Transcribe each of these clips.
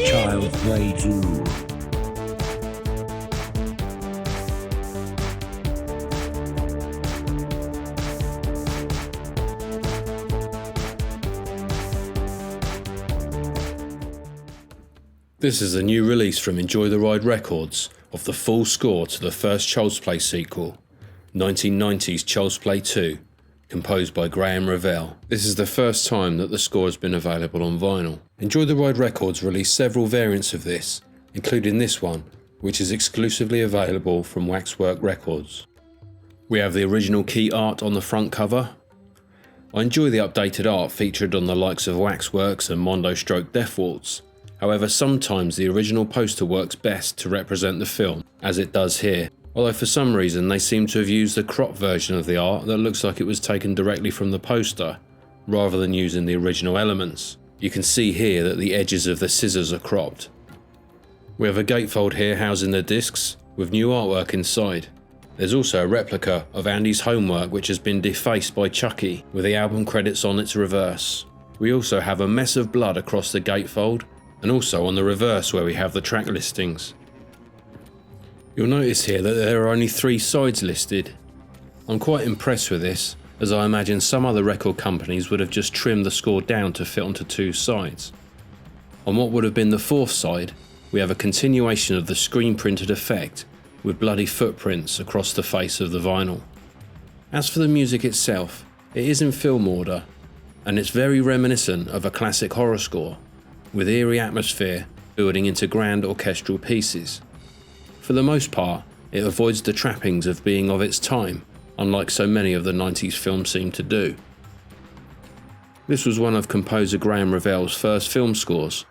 Child Play 2. This is a new release from Enjoy the Ride Records of the full score to the first Child's Play sequel, 1990's Child's Play 2, composed by Graham Revell. This is the first time that the score has been available on vinyl. Enjoy the Ride Records released several variants of this, including this one, which is exclusively available from Waxwork Records. We have the original key art on the front cover. I enjoy the updated art featured on the likes of Waxworks and Mondo Stroke Death Waltz. However, sometimes the original poster works best to represent the film, as it does here, although for some reason they seem to have used a cropped version of the art that looks like it was taken directly from the poster, rather than using the original elements. You can see here that the edges of the scissors are cropped. We have a gatefold here housing the discs, with new artwork inside. There's also a replica of Andy's homework which has been defaced by Chucky, with the album credits on its reverse. We also have a mess of blood across the gatefold, and also on the reverse where we have the track listings. You'll notice here that there are only 3 sides listed. I'm quite impressed with this, as I imagine some other record companies would have just trimmed the score down to fit onto 2 sides. On what would have been the 4th side, we have a continuation of the screen printed effect, with bloody footprints across the face of the vinyl. As for the music itself, it is in film order, and it's very reminiscent of a classic horror score, with eerie atmosphere building into grand orchestral pieces. For the most part, it avoids the trappings of being of its time, unlike so many of the 90s films seem to do. This was one of composer Graham Revell's first film scores,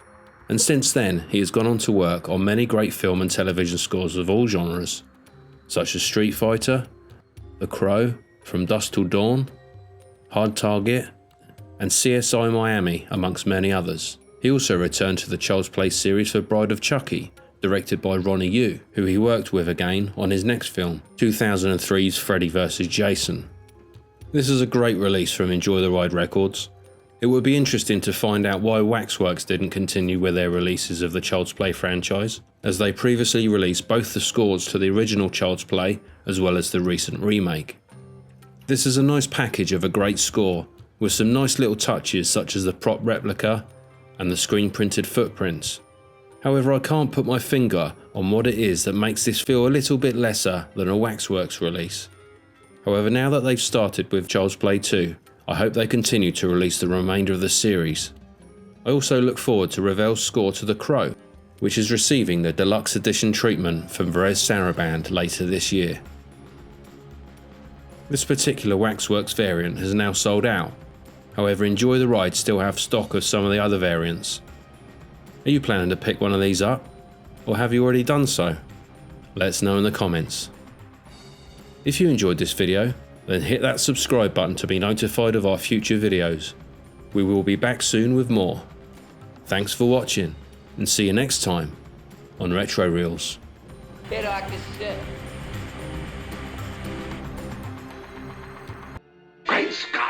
and since then he has gone on to work on many great film and television scores of all genres, such as Street Fighter, The Crow, From Dusk Till Dawn, Hard Target, and CSI Miami, amongst many others. He also returned to the Child's Play series for Bride of Chucky, directed by Ronnie Yu, who he worked with again on his next film, 2003's Freddy vs. Jason. This is a great release from Enjoy the Ride Records. It would be interesting to find out why Waxworks didn't continue with their releases of the Child's Play franchise, as they previously released both the scores to the original Child's Play as well as the recent remake. This is a nice package of a great score, with some nice little touches such as the prop replica and the screen printed footprints. However, I can't put my finger on what it is that makes this feel a little bit lesser than a Waxworks release. However, now that they've started with Child's Play 2, I hope they continue to release the remainder of the series. I also look forward to Revell's score to The Crow, which is receiving the deluxe edition treatment from Varese Sarabande later this year. This particular Waxworks variant has now sold out. However, Enjoy the Ride still have stock of some of the other variants. Are you planning to pick one of these up? Or have you already done so? Let us know in the comments. If you enjoyed this video, then hit that subscribe button to be notified of our future videos. We will be back soon with more. Thanks for watching, and see you next time on Retro Reels. Great Scott!